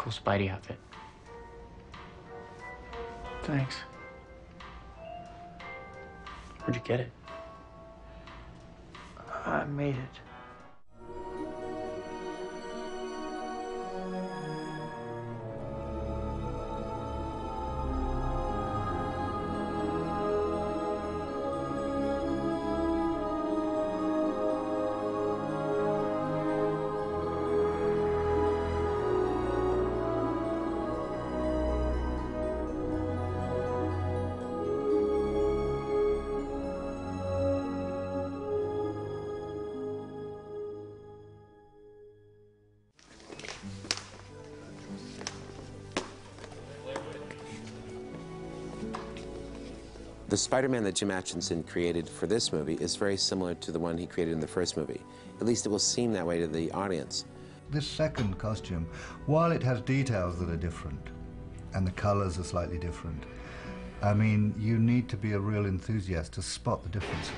cool Spidey outfit. Thanks. Where'd you get it? I made it. The Spider-Man that Jim Atchison created for this movie is very similar to the one he created in the first movie. At least it will seem that way to the audience. This second costume, while it has details that are different, and the colors are slightly different, I mean, you need to be a real enthusiast to spot the differences.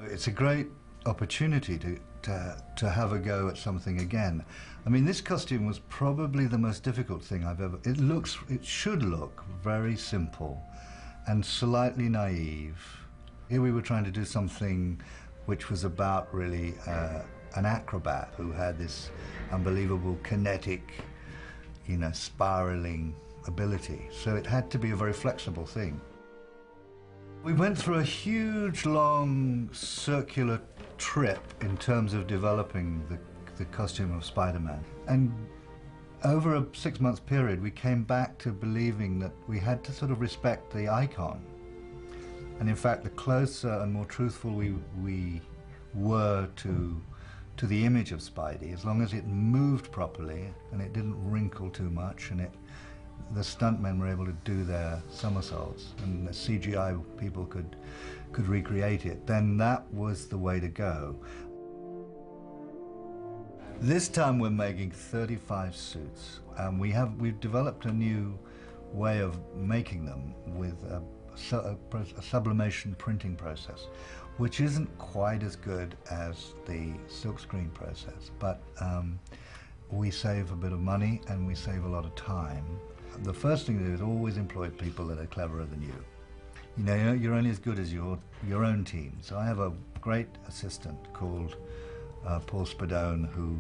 It's a great opportunity to have a go at something again. I mean, this costume was probably the most difficult thing I've ever... It should look very simple and slightly naive. Here we were trying to do something which was about really an acrobat who had this unbelievable kinetic, you know, spiraling ability. So it had to be a very flexible thing. We went through a huge, long, circular trip in terms of developing the costume of Spider-Man. And over a 6-month period, we came back to believing that we had to sort of respect the icon. And in fact, the closer and more truthful we were to the image of Spidey, as long as it moved properly and it didn't wrinkle too much, and the stuntmen were able to do their somersaults, and the CGI people could recreate it, then that was the way to go. This time we're making 35 suits, and we've developed a new way of making them with a sublimation printing process, which isn't quite as good as the silkscreen process, but we save a bit of money and we save a lot of time. The first thing to do is always employ people that are cleverer than you. You know, you're only as good as your own team. So I have a great assistant called Paul Spadone, who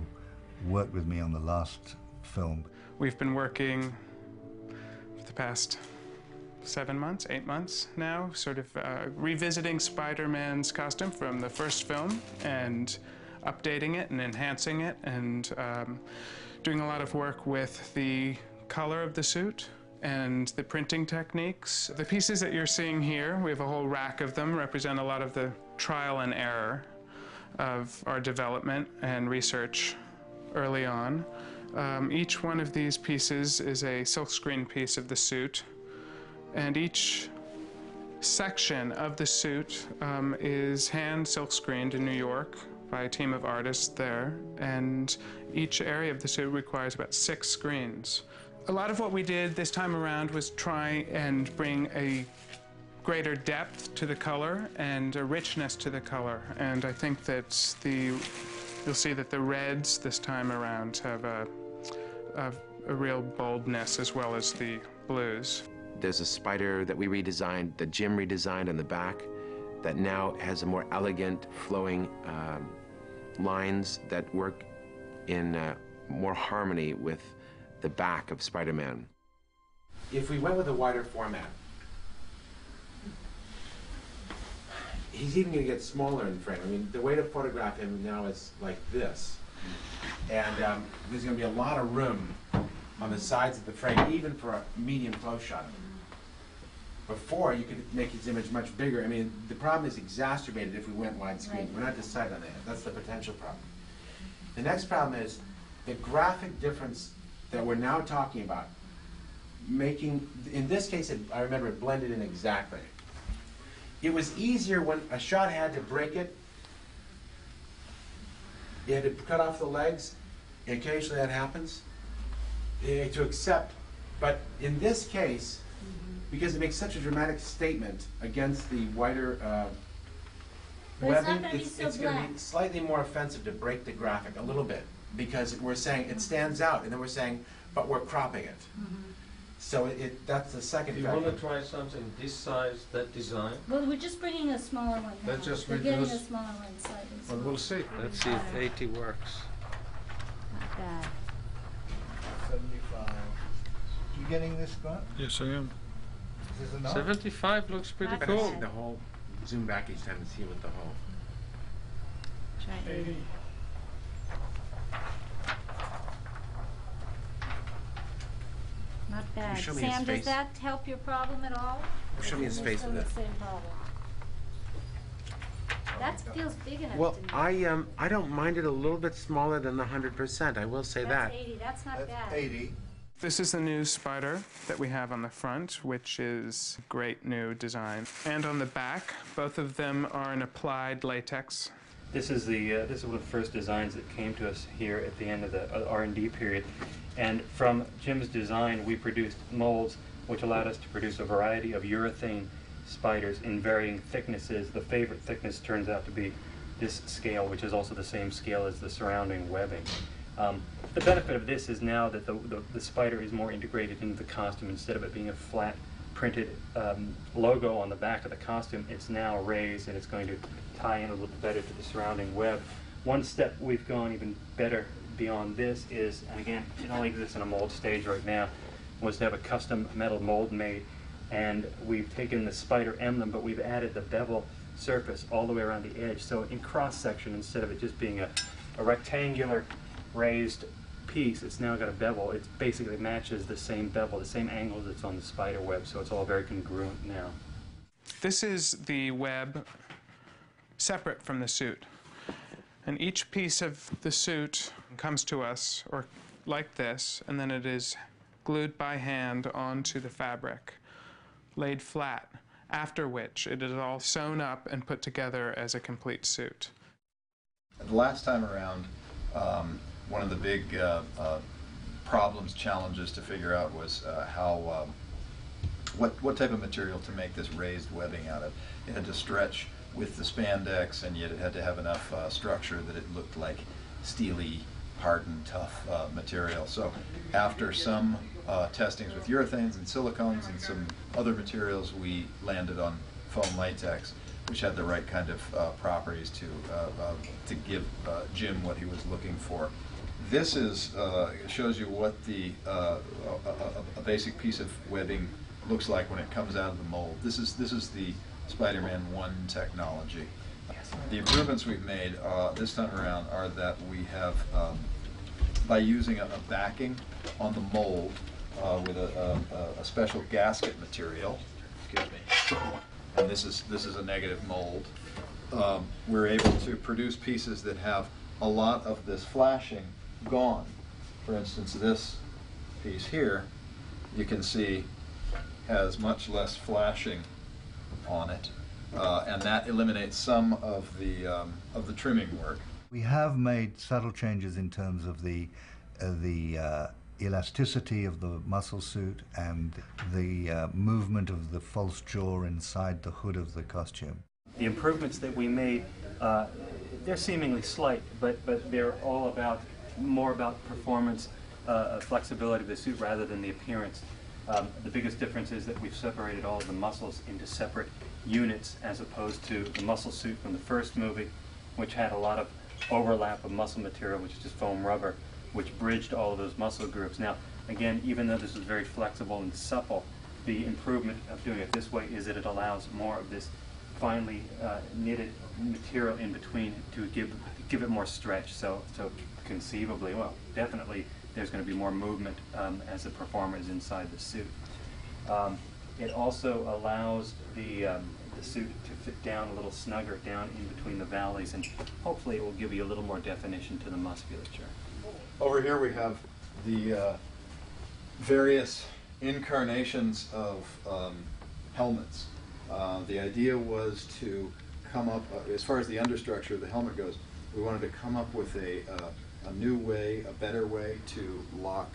worked with me on the last film. We've been working for the past 7 months, 8 months now, sort of revisiting Spider-Man's costume from the first film and updating it and enhancing it, and doing a lot of work with the color of the suit and the printing techniques. The pieces that you're seeing here, we have a whole rack of them, represent a lot of the trial and error of our development and research early on. Each one of these pieces is a silkscreen piece of the suit, and each section of the suit is hand silkscreened in New York by a team of artists there, and each area of the suit requires about 6 screens. A lot of what we did this time around was try and bring a greater depth to the color and a richness to the color, and I think that you'll see that the reds this time around have a real boldness, as well as the blues. There's a spider that we redesigned, that Jim redesigned on the back, that now has a more elegant, flowing lines that work in more harmony with the back of Spider-Man. If we went with a wider format, he's even going to get smaller in frame. I mean, the way to photograph him now is like this. And there's going to be a lot of room on the sides of the frame, even for a medium close shot. Before, you could make his image much bigger. I mean, the problem is exacerbated if we went widescreen. Right. We're not decided on that. That's the potential problem. The next problem is the graphic difference that we're now talking about, making, in this case, I remember it blended in exactly. It was easier when a shot had to break it. You had to cut off the legs. Occasionally that happens. You had to accept. But in this case, because it makes such a dramatic statement against the wider webbing, it's going to be slightly more offensive to break the graphic a little bit, because we're saying it stands out, and then we're saying but we're cropping it. So that's the second You factor. want to try something this size, that design? Well, we're just bringing a smaller one now. Let's just We're getting a reduce- smaller one slightly. Well, we'll see. Let's see if 80 works. Not bad. 75. You getting this, Grant? Yes, I am. Is this enough? 75 looks pretty Not I gotta cool. see the whole, zoom back each time and see what the whole. Try 80. Not bad. show me his Sam, does face? that help your problem at all? Show me his Or face still with the it. same problem? That feels big enough Well, to me. I don't mind it a little bit smaller than the 100%. I will say that. That's 80. That's not That's bad. 80. This is the new Spider that we have on the front, which is a great new design. And on the back, both of them are in applied latex. This is one of the first designs that came to us here at the end of the R&D period. And from Jim's design, we produced molds which allowed us to produce a variety of urethane spiders in varying thicknesses. The favorite thickness turns out to be this scale, which is also the same scale as the surrounding webbing. The benefit of this is now that the spider is more integrated into the costume. Instead of it being a flat printed logo on the back of the costume, it's now raised and it's going to tie in a little bit better to the surrounding web. One step we've gone even better beyond this is, and again, it only exists in a mold stage right now, was to have a custom metal mold made. And we've taken the spider emblem, but we've added the bevel surface all the way around the edge. So in cross section, instead of it just being a rectangular raised piece, it's now got a bevel. It basically matches the same bevel, the same angle that's on the spider web, so it's all very congruent now. This is the web separate from the suit. And each piece of the suit comes to us or like this, and then it is glued by hand onto the fabric, laid flat, after which it is all sewn up and put together as a complete suit. The last time around, one of the big problems, challenges to figure out was what type of material to make this raised webbing out of. It had to stretch with the spandex, and yet it had to have enough structure that it looked like steely, hardened, tough material. So after some testings with urethanes and silicones and some other materials, we landed on foam latex, which had the right kind of properties to give Jim what he was looking for. This shows you what a basic piece of webbing looks like when it comes out of the mold. This is the Spider-Man 1 technology. The improvements we've made this time around are that we have, by using a backing on the mold with a special gasket material, excuse me, and this is a negative mold, we're able to produce pieces that have a lot of this flashing gone. For instance, this piece here, you can see, has much less flashing on it, and that eliminates some of the trimming work. We have made subtle changes in terms of the elasticity of the muscle suit and the movement of the false jaw inside the hood of the costume. The improvements that we made, they're seemingly slight, but they're all more about performance, flexibility of the suit rather than the appearance. The biggest difference is that we've separated all of the muscles into separate units, as opposed to the muscle suit from the first movie, which had a lot of overlap of muscle material, which is just foam rubber, which bridged all of those muscle groups. Now, again, even though this is very flexible and supple, the improvement of doing it this way is that it allows more of this finely knitted material in between to give it more stretch. So conceivably, well, definitely, there's going to be more movement as the performer is inside the suit. It also allows the suit to fit down a little snugger down in between the valleys, and hopefully it will give you a little more definition to the musculature. Over here we have the various incarnations of helmets. The idea was to come up, as far as the understructure of the helmet goes, we wanted to come up with a new way, a better way to lock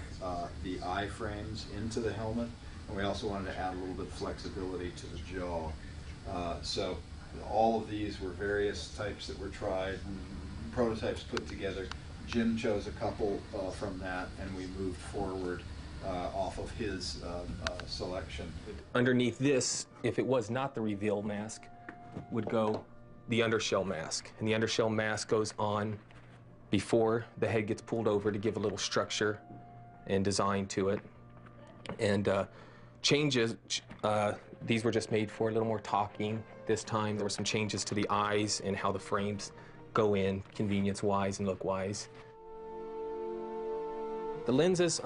the eye frames into the helmet, and we also wanted to add a little bit of flexibility to the jaw. So all of these were various types that were tried, and prototypes put together, Jim chose a couple from that, and we moved forward off of his selection. Underneath this, if it was not the reveal mask, would go the undershell mask. And the undershell mask goes on before the head gets pulled over to give a little structure and design to it. And changes, these were just made for a little more talking this time. There were some changes to the eyes and how the frames go in, convenience-wise and look-wise. The lenses,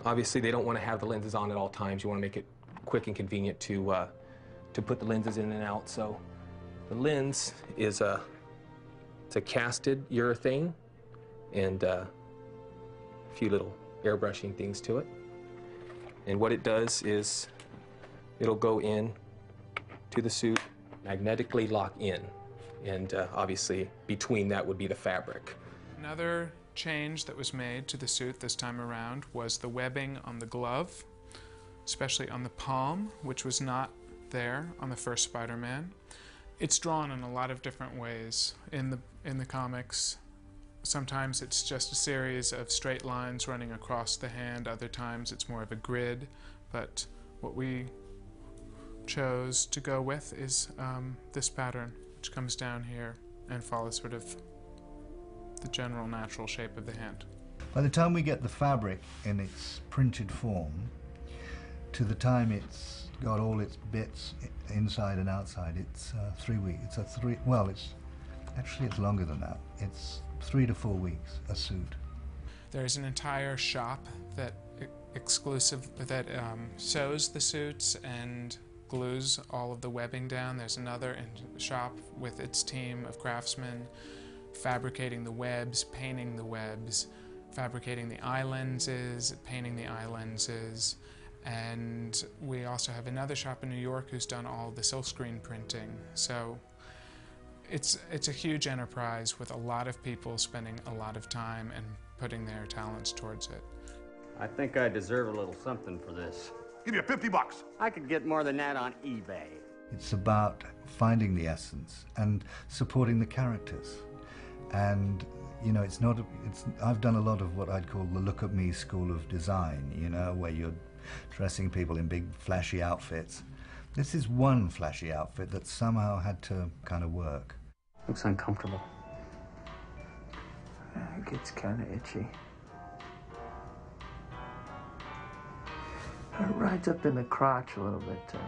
obviously they don't want to have the lenses on at all times. You want to make it quick and convenient to put the lenses in and out. So the lens is it's a casted urethane and a few little airbrushing things to it. And what it does is it'll go in to the suit, magnetically lock in. And obviously between that would be the fabric. Another change that was made to the suit this time around was the webbing on the glove, especially on the palm, which was not there on the first Spider-Man. It's drawn in a lot of different ways in the comics. Sometimes it's just a series of straight lines running across the hand, other times it's more of a grid, but what we chose to go with is this pattern, which comes down here and follows sort of the general natural shape of the hand. By the time we get the fabric in its printed form, to the time it's got all its bits inside and outside, it's 3 weeks. Well, it's longer than that. It's 3 to 4 weeks, a suit. There's an entire shop that sews the suits and glues all of the webbing down. There's another shop with its team of craftsmen fabricating the webs, painting the webs, fabricating the eye lenses, painting the eye lenses. And we also have another shop in New York who's done all the silkscreen printing. So it's a huge enterprise with a lot of people spending a lot of time and putting their talents towards it. I think I deserve a little something for this. Give you $50. I could get more than that on eBay. It's about finding the essence and supporting the characters. And, you know, I've done a lot of what I'd call the look at me school of design, you know, where you're dressing people in big flashy outfits. This is one flashy outfit that somehow had to kind of work. Looks uncomfortable. It gets kind of itchy. It rides up in the crotch a little bit, too.